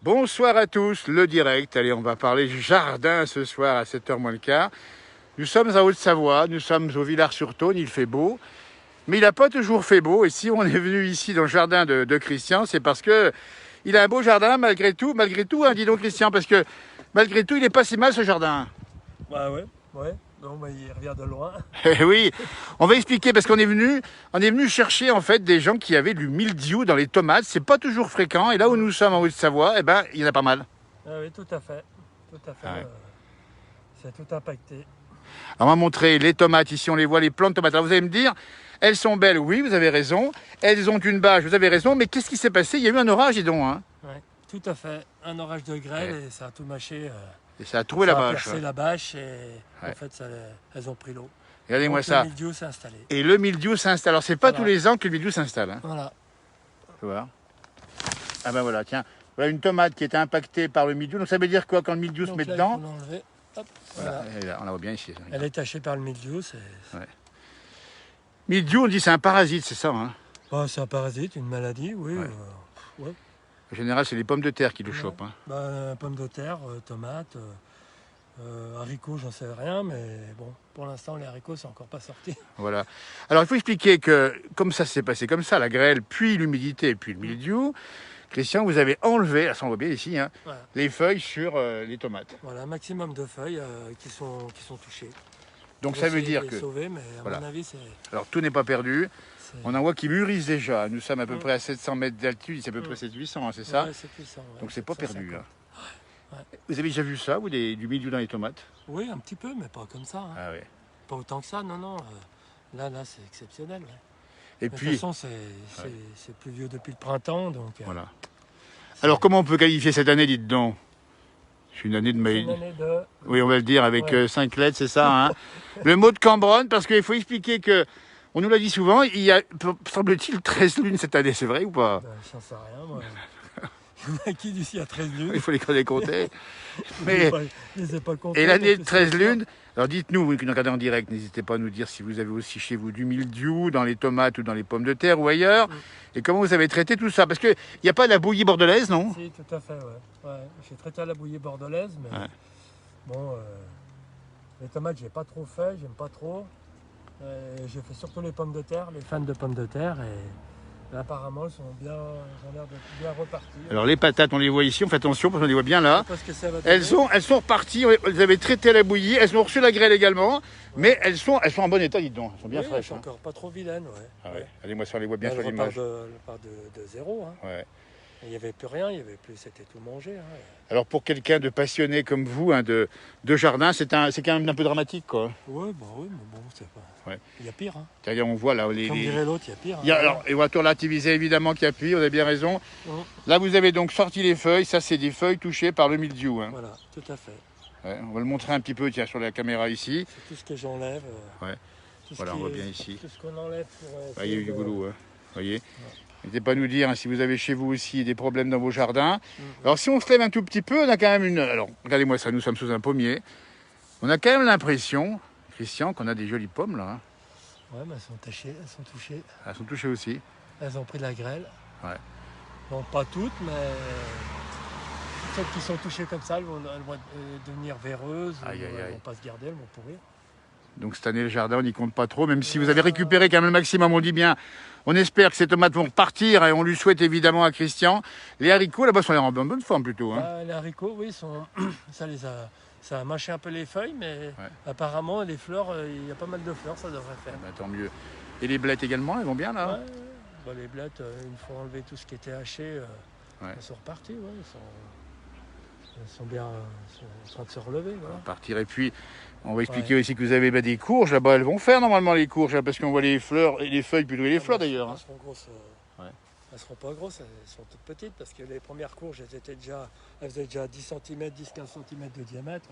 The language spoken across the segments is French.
Bonsoir à tous, le direct. Allez, on va parler jardin ce soir à 7h moins le quart. Nous sommes en Haute-Savoie, nous sommes au Villars-sur-Tône, il fait beau. Mais il n'a pas toujours fait beau. Et si on est venu ici dans le jardin de Christian, c'est parce que il a un beau jardin malgré tout, hein, dis donc Christian, parce que malgré tout, il n'est pas si mal ce jardin. Bah ouais. Non, bah, il revient de loin. Eh oui, on va expliquer parce qu'on est venu chercher en fait des gens qui avaient du mildiou dans les tomates. C'est pas toujours fréquent. Et là où nous sommes en Haute-Savoie, eh ben, il y en a pas mal. Ah oui, tout à fait. Ah ouais. C'est tout impacté. Alors, on va montrer les tomates. Ici, on les voit, les plants de tomates. Alors, vous allez me dire, elles sont belles. Oui, vous avez raison. Elles ont une bâche. Vous avez raison. Mais qu'est-ce qui s'est passé? Il y a eu un orage, dis donc. Hein. Ouais, tout à fait. Un orage de grêle et ça a tout mâché. Et ça a trouvé la bâche. Ça a percé la bâche et en fait, elles ont pris l'eau. Regardez-moi ça. Le mildiou s'est installé. Et le mildiou s'installe. Alors, c'est pas tous les ans que le mildiou s'installe. Hein. Voilà. Tu vois. Ah ben voilà, tiens. Voilà une tomate qui était impactée par le mildiou. Donc, ça veut dire quoi quand le mildiou se met là, dedans? Hop, voilà. Là, on la voit bien ici. Elle est tachée par le mildiou. Ouais. Mildiou, on dit c'est un parasite, c'est ça hein? Oh, c'est un parasite, une maladie, oui. Ouais. Ouais. En général, c'est les pommes de terre qui le chopent. Hein. Bah, pommes de terre, tomates, haricots, j'en sais rien, mais bon, pour l'instant, les haricots, c'est encore pas sorti. Voilà. Alors, il faut expliquer que, comme ça s'est passé comme ça, la grêle, puis l'humidité, puis le mildiou, Christian, vous avez enlevé, ça on voit bien ici, hein, Voilà. les feuilles sur les tomates. Voilà, un maximum de feuilles qui sont touchées. Donc ça veut dire que... Sauver, mais à voilà. mon avis, c'est... Alors tout n'est pas perdu. On en voit qui mûrissent déjà. Nous sommes à peu près à 700 mètres d'altitude, c'est à peu près 700-800, hein, c'est ça? Ouais, c'est 800, ouais. Donc c'est pas perdu. Hein. Ouais. Vous avez déjà vu ça, vous, du mildiou dans les tomates? Oui, un petit peu, mais pas comme ça. Hein. Ah ouais. Pas autant que ça, non. Là, c'est exceptionnel. Ouais. Et mais puis... de toute façon, c'est plus vieux depuis le printemps, donc... Voilà. Alors comment on peut qualifier cette année, dites donc? C'est une année de mail. Oui, on va le dire avec 5 lettres, c'est ça. Hein. Le mot de Cambronne, parce qu'il faut expliquer que, on nous l'a dit souvent, il y a, semble-t-il, 13 lunes cette année, c'est vrai ou pas? J'en sais rien, moi. Il y en a qui d'ici à 13 lunes? Il faut les compter. Mais, je les ai pas comptés, et l'année de 13 lunes, alors dites-nous, vous qui nous regardez en direct, n'hésitez pas à nous dire si vous avez aussi chez vous du mildiou dans les tomates ou dans les pommes de terre ou ailleurs. Et comment vous avez traité tout ça? Parce qu'il n'y a pas de la bouillie bordelaise, non? Si, tout à fait, ouais. J'ai traité à la bouillie bordelaise, mais bon, les tomates, j'ai pas trop fait, j'aime pas trop. J'ai fait surtout les pommes de terre, les fans de pommes de terre, et apparemment, elles ont l'air de bien repartir. Alors les patates, on les voit ici, on fait attention parce qu'on les voit bien là. Elles sont reparties, elles avaient traité à la bouillie, elles ont reçu la grêle également, mais elles sont en bon état, dites donc, elles sont bien fraîches. Elles sont encore pas trop vilaines, ouais. Ah ouais. Allez, moi ça on les voit bien sur l'image. Elles partent de zéro, hein. Ouais. Il n'y avait plus rien, c'était tout mangé. Hein. Alors pour quelqu'un de passionné comme vous, hein, de jardin, c'est quand même un peu dramatique, quoi. Oui, mais bon, c'est pas... Ouais. Il y a pire, hein. C'est-à-dire, on voit là... Comme dirait l'autre, il y a pire. Hein. Alors, et voiture relativisée, évidemment qu'il y a pire, vous avez bien raison. Là, vous avez donc sorti les feuilles, ça c'est des feuilles touchées par le mildiou. Hein. Voilà, tout à fait. Ouais, on va le montrer un petit peu, tiens, sur la caméra ici. C'est tout ce que j'enlève. Ouais. Voilà, on voit bien ici. Tout ce qu'on enlève pour... Il y a eu du boulot, hein. Vous voyez. N'hésitez pas à nous dire hein, si vous avez chez vous aussi des problèmes dans vos jardins. Alors si on se lève un tout petit peu, on a quand même une... Alors regardez-moi ça, nous sommes sous un pommier. On a quand même l'impression, Christian, qu'on a des jolies pommes là. Hein. Ouais, mais elles sont tachées, elles sont touchées. Elles sont touchées aussi. Elles ont pris de la grêle. Ouais. Bon, pas toutes, mais celles qui sont touchées comme ça, elles vont devenir véreuses. Elles vont pas se garder, elles vont pourrir. Donc cette année, le jardin, on n'y compte pas trop, même si vous avez récupéré quand même le maximum, on dit bien. On espère que ces tomates vont repartir et on lui souhaite évidemment à Christian. Les haricots, là-bas, sont en bonne forme plutôt. Hein. Les haricots, oui, ça a mâché un peu les feuilles, mais apparemment, les fleurs, il y a pas mal de fleurs, ça devrait faire. Bah, tant mieux. Et les blettes également, elles vont bien là? Bah, les blettes, une fois enlevé tout ce qui était haché, elles sont reparties. Elles sont bien en train de se relever. Voilà. Partir. Et puis, on va expliquer aussi que vous avez des courges. Là-bas, elles vont faire normalement les courges, hein, parce qu'on voit les fleurs, et les feuilles plutôt, et les fleurs d'ailleurs. Elles seront grosses. Elles seront pas grosses, elles sont toutes petites, parce que les premières courges, elles faisaient déjà 10 cm, 10-15 cm de diamètre.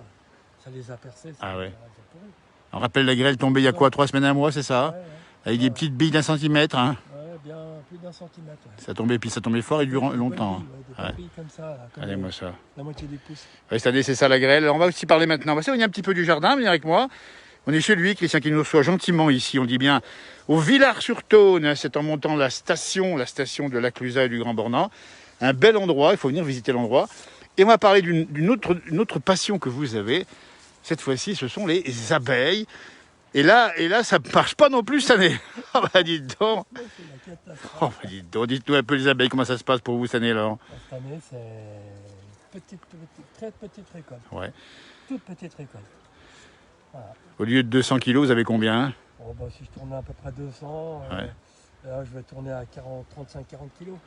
Ça les a percées. On rappelle la grêle tombée il y a quoi, 3 semaines, un mois, c'est ça? Avec des petites billes d'1 centimètre. Hein. Bien plus d'1 centimètre. Ça tombait fort et durant longtemps. Des billes comme ça, Regardez-moi ça. La moitié du pouce. Cette année, c'est ça la grêle. Alors, on va aussi parler maintenant. On va s'éloigner un petit peu du jardin, venez avec moi. On est chez lui, Christian qui nous reçoit gentiment ici, on dit bien, au Villars-sur-Tône. C'est en montant la station de la Clusaz et du Grand Bornand. un bel endroit, il faut venir visiter l'endroit. Et on va parler d'une autre passion que vous avez. Cette fois-ci, ce sont les abeilles. Et là, ça ne marche pas non plus cette année. Oh bah dites donc. C'est la catastrophe. Oh bah dites donc, dites-nous un peu les abeilles, comment ça se passe pour vous cette année là? Cette année, c'est très petite récolte. Ouais. Toute petite récolte. Voilà. Au lieu de 200 kilos, vous avez combien? Bon, bah, si je tournais à peu près 200, Ouais. là, je vais tourner à 35-40 kilos.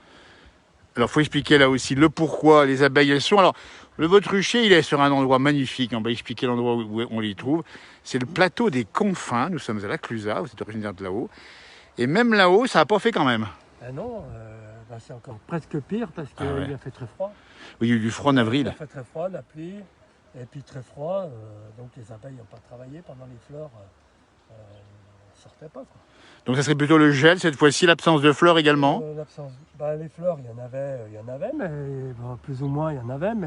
Alors, il faut expliquer là aussi le pourquoi les abeilles elles sont. Alors, votre rucher, il est sur un endroit magnifique. On va expliquer l'endroit où on les trouve. C'est le plateau des Confins. Nous sommes à la Clusaz, vous êtes originaire de là-haut. Et même là-haut, ça n'a pas fait quand même. Ah non, bah, c'est encore presque pire parce qu'il ouais. a fait très froid. Oui, il y a eu du froid en Il a avril. fait très froid, la pluie, et puis très froid. Donc les abeilles n'ont pas travaillé pendant les fleurs. Ne sortaient pas, quoi. Donc, ça serait plutôt le gel cette fois-ci, l'absence de fleurs également. Bah, les fleurs, il y en avait, mais bon, plus ou moins il y en avait, mais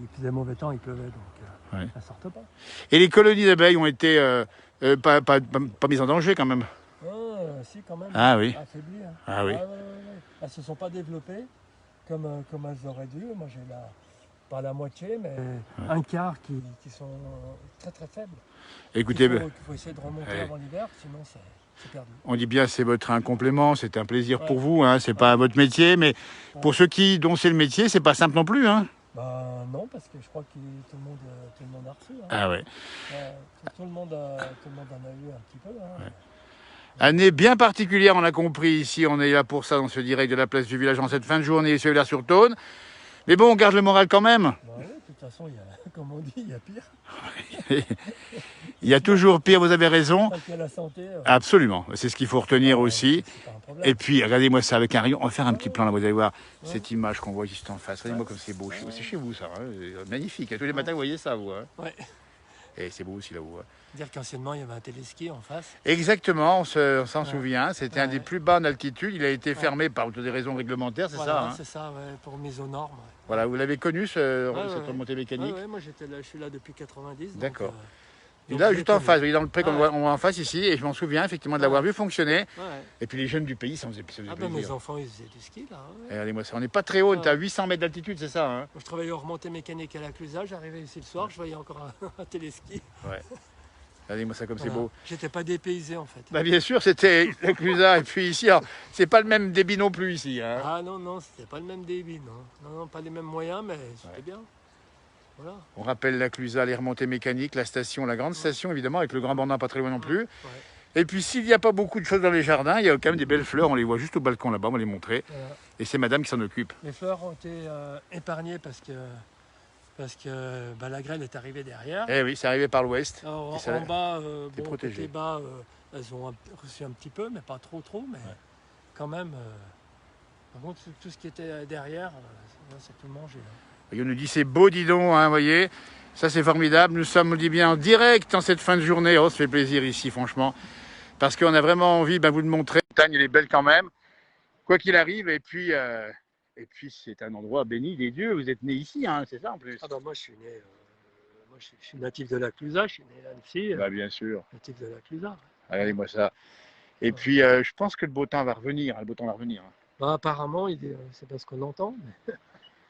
il faisait mauvais temps, il pleuvait, donc Ouais. ça ne sortait pas. Et les colonies d'abeilles ont été pas mises en danger quand même. Si, quand même. Ah oui. Affaibli. Hein. Ah oui. Elles ne se sont pas développées comme elles auraient dû. Moi, j'ai pas la moitié, mais un quart qui sont très très faibles. Écoutez, Il faut essayer de remonter avant l'hiver, sinon c'est perdu. on dit bien c'est un complément, c'est un plaisir pour vous, hein, c'est pas votre métier, mais pour ceux dont c'est le métier, c'est pas simple non plus. Hein. Bah non, parce que je crois que tout le monde a reçu. Hein. Ah ouais. Tout le monde en a eu un petit peu. Hein. Ouais. Année bien particulière, on a compris ici, on est là pour ça dans ce direct de la place du village en cette fin de journée sur Villars-sur-Thône. Mais bon, on garde le moral quand même. Bah oui, de toute façon, comme on dit, il y a pire. Il y a toujours pire, vous avez raison. Parce qu'il y a la santé. Absolument, c'est ce qu'il faut retenir aussi. C'est pas un problème. Et puis, regardez-moi ça avec un rayon. On va faire un petit plan là, vous allez voir cette image qu'on voit juste en face. Regardez-moi comme c'est beau. C'est chez vous ça, hein. Magnifique. Tous les matins, vous voyez ça, vous. Hein. Ouais. Et c'est beau aussi là-haut. Hein. Dire qu'anciennement, il y avait un téléski en face. Exactement, on s'en souvient. C'était un des plus bas en altitude. Il a été fermé par des raisons réglementaires, c'est voilà, ça hein. C'est ça, ouais, pour mise aux normes. Voilà, vous l'avez connu, cette remontée mécanique moi je suis là depuis 90. D'accord. Donc, et là, juste en face, vous voyez dans le pré qu'on voit en face ici, et je m'en souviens effectivement de l'avoir vu fonctionner. Ouais. Et puis les jeunes du pays, ça faisait plaisir. Mes enfants, ils faisaient du ski là. Ouais. Regardez-moi ça, on n'est pas très haut, on est à 800 mètres d'altitude, c'est ça hein. Moi, je travaillais en remontée mécanique à la Clusaz, j'arrivais ici le soir, je voyais encore un téléski. Ouais. Regardez-moi ça comme c'est beau. J'étais pas dépaysé en fait. Bah bien sûr, c'était le Clusaz, et puis ici, c'est pas le même débit non plus ici. Hein. Ah non, c'était pas le même débit, non, pas les mêmes moyens, mais c'était bien. Voilà. On rappelle la Clusaz, les remontées mécaniques, la station, la grande station évidemment, avec le Grand Bornand pas très loin non plus. Ouais. Et puis s'il n'y a pas beaucoup de choses dans les jardins, il y a quand même des belles fleurs, on les voit juste au balcon là-bas, on va les montrer. Voilà. Et c'est madame qui s'en occupe. Les fleurs ont été épargnées parce que la grêle est arrivée derrière. Eh oui, c'est arrivé par l'ouest. En bas, protégé. côté bas, elles ont reçu un petit peu, mais pas trop, mais quand même. Par contre, tout ce qui était derrière, c'est tout mangé. On nous dit c'est beau, dis donc, hein, vous voyez. Ça c'est formidable. Nous sommes, on dit bien, en direct en cette fin de journée. Oh, ça fait plaisir ici, franchement. Parce qu'on a vraiment envie de vous le montrer. La montagne, elle est belle quand même. Quoi qu'il arrive, et puis c'est un endroit béni des dieux. Vous êtes né ici, hein, c'est ça en plus. Ah bah moi je suis né, je suis natif de la Clusaz, je suis né à Annecy. Bah bien sûr. Natif de la Clusaz. Regardez-moi ça. Et puis je pense que le beau temps va revenir. Le beau temps va revenir. Bah, apparemment, c'est pas ce qu'on entend. Mais...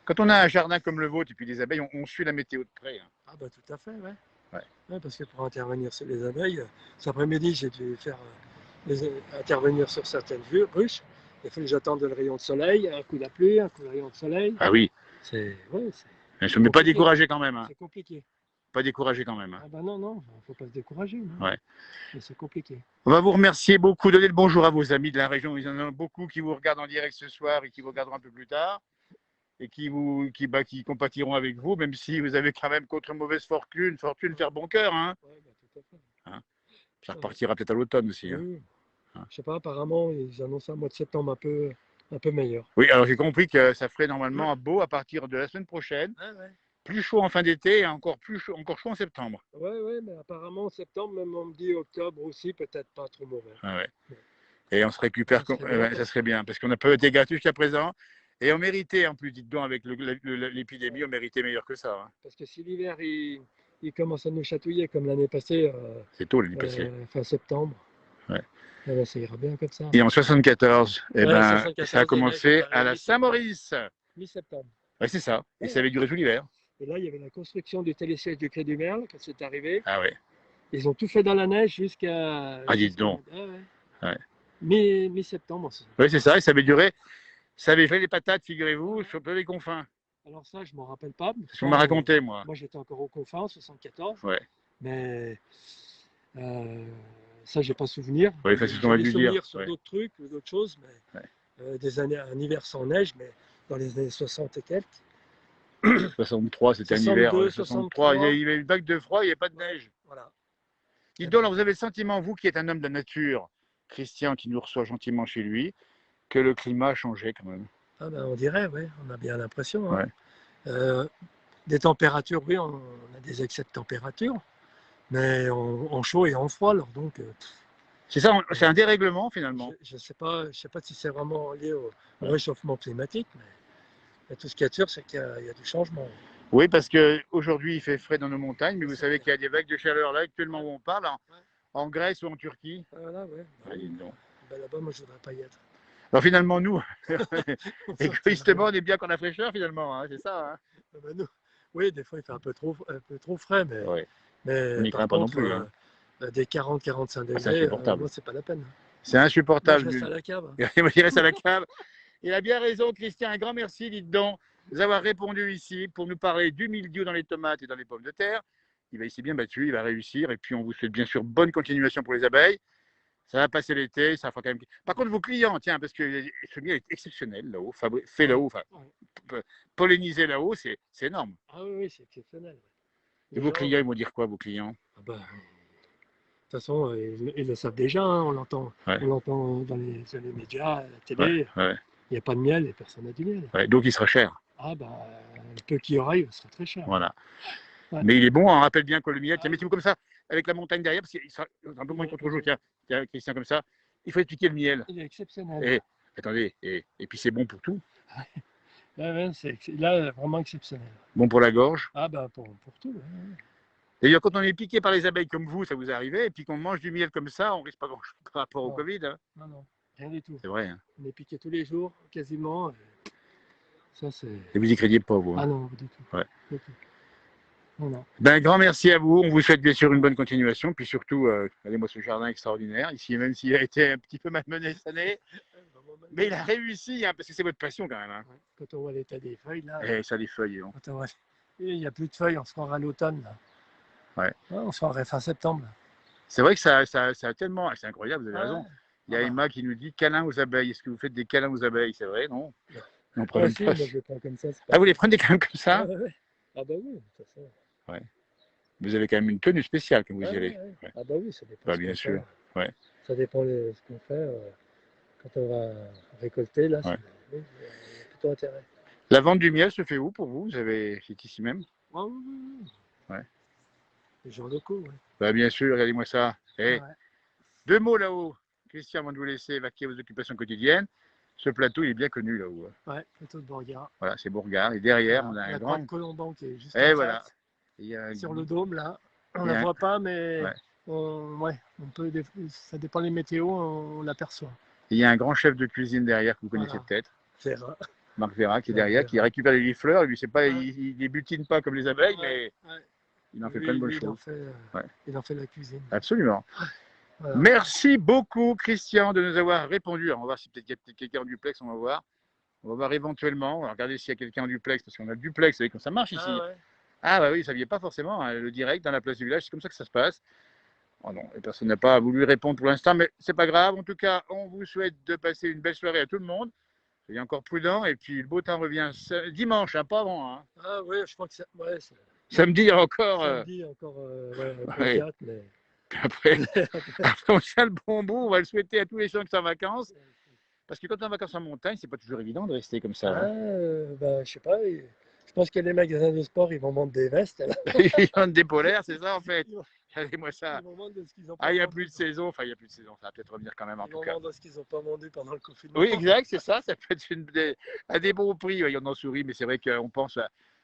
Quand on a un jardin comme le vôtre et puis des abeilles, on suit la météo de près. Hein. Ah bah tout à fait, ouais, parce que pour intervenir sur les abeilles, cet après-midi j'ai dû faire intervenir sur certaines ruches. Il faut que j'attende le rayon de soleil, un coup de pluie, un coup de rayon de soleil. Ah oui. Je ne me pas décourager quand même. Hein. C'est compliqué. Pas décourager quand même. Hein. Ah bah non, faut pas se décourager. Ouais. Mais c'est compliqué. On va vous remercier beaucoup, donner le bonjour à vos amis de la région. Il y en a beaucoup qui vous regardent en direct ce soir et qui vous regarderont un peu plus tard. Et qui compatiront avec vous, même si vous avez quand même contre mauvaise fortune, faire bon cœur. Hein. Ouais, bah, tout à fait. Hein. Ça repartira peut-être à l'automne aussi. Oui. Hein. Je sais pas, apparemment, ils annoncent un mois de septembre un peu meilleur. Oui, alors j'ai compris que ça ferait normalement beau à partir de la semaine prochaine. Ouais. Plus chaud en fin d'été et encore chaud en septembre. Ouais, mais apparemment en septembre, même on me dit octobre aussi, peut-être pas trop mauvais. Ah ouais. Et on se récupère, ça serait bien, parce qu'on n'a pas été gâtés jusqu'à présent. Et on méritait, en plus, dites donc, avec l'épidémie, on méritait meilleur que ça. Hein. Parce que si l'hiver, il commence à nous chatouiller comme l'année passée, c'est tôt l'année passée. Fin septembre, ça ira bien comme ça. Et en 74, ça a commencé à la Saint-Maurice. mi-septembre. Ouais, c'est ça. Et Ouais, ça avait duré tout l'hiver. et là, il y avait la construction du télésiège du Quai du Merle quand c'est arrivé. Ah ouais. Ils ont tout fait dans la neige jusqu'à Ah, dites donc. Ouais. mi-septembre. Oui, c'est ça. Et ça avait duré. Ça avait fait les patates, figurez-vous, sur tous les confins. Alors ça, je ne m'en rappelle pas. C'est ce qu'on m'a raconté, moi. Moi, j'étais encore au confins en 74. Ouais. Mais ça, j'ai pas souvenir. Oui, c'est ce qu'on m'a J'ai des dû dire. souvenirs sur d'autres trucs, d'autres choses, mais des années, un hiver sans neige, mais dans les années 60 et quelques. 63, c'était un hiver. 63, il y avait une vague de froid, il n'y avait pas de neige. Voilà. Dites donc, alors, vous avez le sentiment, vous qui êtes un homme de la nature, Christian, qui nous reçoit gentiment chez lui, que le climat a changé quand même. Ah ben, on dirait, oui, on a bien l'impression. Hein. Ouais. Des températures, oui, on a des excès de température, mais en chaud et en froid, alors donc. C'est ça, c'est un dérèglement finalement. Je ne sais pas si c'est vraiment lié au réchauffement climatique, mais tout ce qu'il y a de sûr, c'est qu'il y a du changement. Oui, parce qu'aujourd'hui, il fait frais dans nos montagnes, mais vous savez qu'il y a des vagues de chaleur là, actuellement où on parle, en Grèce ou en Turquie. Voilà, ouais. Ben là-bas, moi, je ne voudrais pas y être. Alors finalement, nous, égoïstement, on est bien qu'on a fraîcheur finalement, hein, c'est ça. Hein. Ben, nous, oui, des fois, il fait un peu trop frais, mais, on n'y craint pas non plus. Hein. Des 40-45 degrés, c'est insupportable. moi, c'est pas la peine. C'est insupportable. Moi, je reste à la cave. Moi, je reste à la cave. Il a bien raison, Christian. Un grand merci, dites donc, de nous avoir répondu ici pour nous parler du mildiou dans les tomates et dans les pommes de terre. Il s'est bien battu, il va réussir. Et puis, on vous souhaite bien sûr bonne continuation pour les abeilles. Ça va passer l'été, ça fera quand même. Par contre, vos clients, tiens, parce que ce miel est exceptionnel là-haut, fait là-haut, enfin, pollinisé là-haut, c'est énorme. Ah oui, c'est exceptionnel. Et vos clients, ils vont dire quoi, vos clients? De toute façon, ils le savent déjà, hein, on l'entend dans les médias, à la télé. Il n'y a pas de miel et personne n'a du miel. Donc il sera cher. Ah bah, le peu qu'il y aura, il sera très cher. Voilà. Mais il est bon, on rappelle bien que le miel, tiens, mettez-vous comme ça, avec la montagne derrière, parce qu'il sera un peu moins contre-jour, tiens, Christian, comme ça. Il faut expliquer le miel. Il est exceptionnel. Et, attendez, et puis c'est bon pour tout. C'est là vraiment exceptionnel. Bon pour la gorge. Ah bah pour tout. D'ailleurs, quand on est piqué par les abeilles comme vous, ça vous est arrivé, et puis qu'on mange du miel comme ça, on risque pas grand-chose par rapport au Covid. Hein. Non, rien du tout. C'est vrai. Hein. On est piqué tous les jours, quasiment. Ça, c'est... Et vous y crédiez pas, vous. Hein. Ah non, du tout. Ouais. Du tout. Non. Ben, un grand merci à vous. On vous souhaite bien sûr une bonne continuation. Puis surtout, regardez-moi ce jardin extraordinaire. Ici, même s'il a été un petit peu malmené cette année, mais il a réussi, hein, parce que c'est votre passion quand même. Hein. Quand on voit l'état des feuilles, là. Et ça, des feuilles. Hein. Quand on voit... Il n'y a plus de feuilles, on se croirait à l'automne. On se croirait fin septembre. C'est vrai que ça a tellement. C'est incroyable, vous avez raison. Il y a Emma qui nous dit câlin aux abeilles. Est-ce que vous faites des câlins aux abeilles? C'est vrai, non? On prend même pas. Moi, je les prends comme ça. Ah, vous les prenez quand même comme ça? Ah bah oui, de toute façon. Ouais. Vous avez quand même une tenue spéciale quand vous y allez. Ouais. Ah bah oui, ça dépend. Bah, bien sûr. Ouais. Ça dépend de ce qu'on fait. Quand on va récolter, là, il y a plutôt intérêt. La vente du miel se fait où pour vous? C'est ici même? Oui. Ouais. Les gens locaux, oui. Bah, bien sûr, regardez-moi ça. Hey. Deux mots là-haut. Christian, avant de vous laisser vaquer vos occupations quotidiennes. Ce plateau, il est bien connu là-haut. Ouais, plateau de Bourgard. Voilà, c'est Bourgard. Et derrière, on a un grand. La Colomban qui est juste en voilà. Sur le dôme, là. On ne la voit pas, mais on peut, ça dépend des météos, on l'aperçoit. Il y a un grand chef de cuisine derrière que vous connaissez peut-être. Vera. Marc Vera qui est derrière, qui récupère les fleurs. Lui, c'est pas, il les butine pas comme les abeilles, mais il en fait plein de bonnes choses. Il en fait la cuisine. Absolument. Voilà. Merci beaucoup, Christian, de nous avoir répondu. Alors, on va voir si peut-être il y a quelqu'un en duplex, on va voir. On va voir éventuellement. On va regarder s'il y a quelqu'un en duplex, parce qu'on a le duplex, vous savez comment ça marche ici. Ah bah oui, ça ne vient pas forcément, hein, le direct dans la place du village, c'est comme ça que ça se passe. Oh non, personne n'a pas voulu répondre pour l'instant, mais c'est pas grave. En tout cas, on vous souhaite de passer une belle soirée à tout le monde. Soyez encore prudent, et puis le beau temps revient dimanche, hein, pas avant. Hein. Ah oui, je crois que samedi encore. Samedi encore, Théâtre, mais... Après, on tient le bon bout, on va le souhaiter à tous les gens qui sont en vacances. Parce que quand on est en vacances en montagne, c'est pas toujours évident de rester comme ça. Je sais pas. Je pense que les magasins de sport, ils vont vendre des vestes. Ils vendent des polaires, c'est ça en fait. Regardez-moi ça. Il n'y a plus de saison. Enfin, il n'y a plus de saison. Ça va peut-être revenir quand même en tout cas. Ils vont vendre ce qu'ils n'ont pas vendu pendant le confinement. Oui, exact, c'est ça. Ça peut être à des bons prix. Il y en a en souris, mais c'est vrai qu'on pense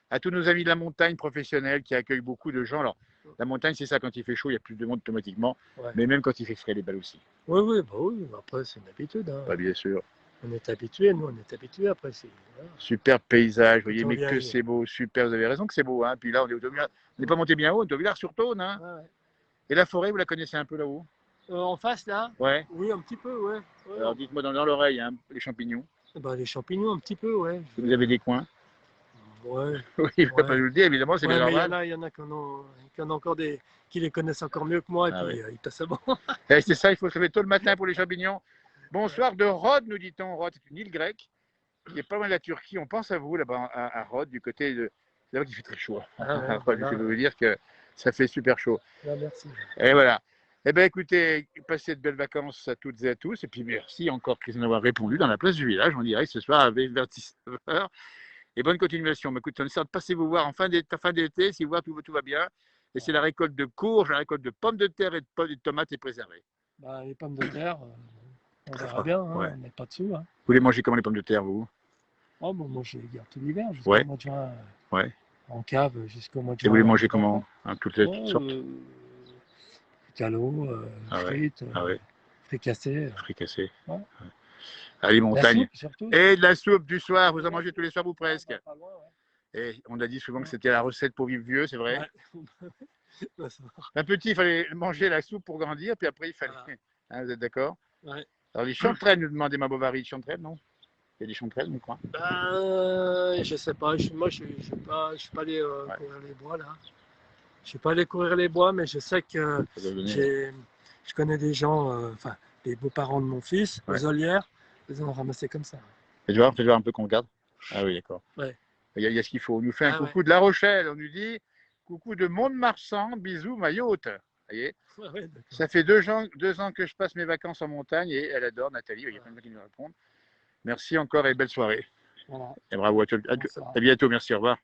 à tous nos amis de la montagne professionnels qui accueillent beaucoup de gens. Alors, la montagne, c'est ça. Quand il fait chaud, il y a plus de monde automatiquement. Mais même quand il fait frais, les balles aussi. Oui. Après, c'est une habitude. Hein. Bien sûr. On est habitué, nous, on est habitué après. Voilà. Super paysage, vous Quand voyez, on mais vient que y- c'est beau, super, vous avez raison que c'est beau. Hein. Puis là, on est on n'est pas monté bien haut, on est au Villars-sur-Saône. Hein. Ouais, ouais. Et la forêt, vous la connaissez un peu là-haut? En face, là? Ouais. Oui, un petit peu, ouais. Alors dites-moi dans l'oreille, hein, les champignons. Bah, les champignons, un petit peu, ouais. Vous avez des coins? Ouais, Oui, il ne va pas ouais. nous le dire, évidemment, c'est bien Ouais, mais normal. il y en a qui en ont encore qui les connaissent encore mieux que moi, et Ah oui. puis ils passent bon. Eh, c'est ça, il faut se lever tôt le matin pour les champignons. Ouais. Bonsoir de Rhodes, nous dit-on. Rhodes, c'est une île grecque qui est pas loin de la Turquie. On pense à vous là-bas, à Rhodes, du côté de. C'est là qu'il fait très chaud. Ah ouais, Rhodes, je voilà. peux vous dire que ça fait super chaud. Ah, merci. Et voilà. Eh bien, écoutez, passez de belles vacances à toutes et à tous. Et puis, merci encore, Christine, d'avoir répondu dans la place du village en direct ce soir à vers 19h. Et bonne continuation. Mais écoutez, on essaie de passer vous voir en fin d'été, si vous voir tout va bien. Et c'est la récolte de courges, la récolte de pommes de terre et de tomates est préservée. Bah, les pommes de terre, on Très verra fort. bien, hein, Ouais. on n'est pas dessous. Hein. Vous les mangez comment les pommes de terre, vous? Oh, bon, moi, je les garde tout l'hiver, jusqu'au Ouais, mois de juin, ouais. en cave, jusqu'au mois de Et vous juin, les là, mangez les comment? enfants. Hein, toutes Oh, sortes? calots, Ah ouais, frites, ah ouais, fricassés. fricassés. Ouais. Ouais. À les La montagnes. soupe, surtout. Et de la soupe du soir, vous en La mangez soupe. tous les soirs ou Ah, presque. bah, pas loin, Et on a dit souvent que ouais. c'était la recette pour vivre vieux, c'est vrai. Ouais. Ouais, ça va. Un petit, il fallait manger la soupe pour grandir, puis après il fallait. Ah, Hein, vous êtes d'accord? ouais. Alors les chanterelles, nous demandait ma Bovary, chanterelles, non? Il y a des chanterelles, on croit. Je sais pas, moi je suis pas allé Ouais, courir les bois là. Je suis pas allé courir les bois, mais je sais que ça doit donner. j'ai, je connais des gens, enfin les beaux-parents de mon fils, Ouais. aux Olières, ils ont ramassé comme ça. Faites voir un peu qu'on regarde. Ah oui, d'accord. Ouais. Il y a ce qu'il faut. On nous fait un Ah ouais. coucou de La Rochelle. On nous dit coucou de Mont-de-Marsan, bisous, Mayotte. Vous voyez, Ouais, ouais, d'accord. ça fait 2 ans que je passe mes vacances en montagne et elle adore, Nathalie. Il y a plein de gens qui nous répondent. Merci encore et belle soirée. Voilà. Et bravo à Bonsoir. à bientôt. Merci, au revoir.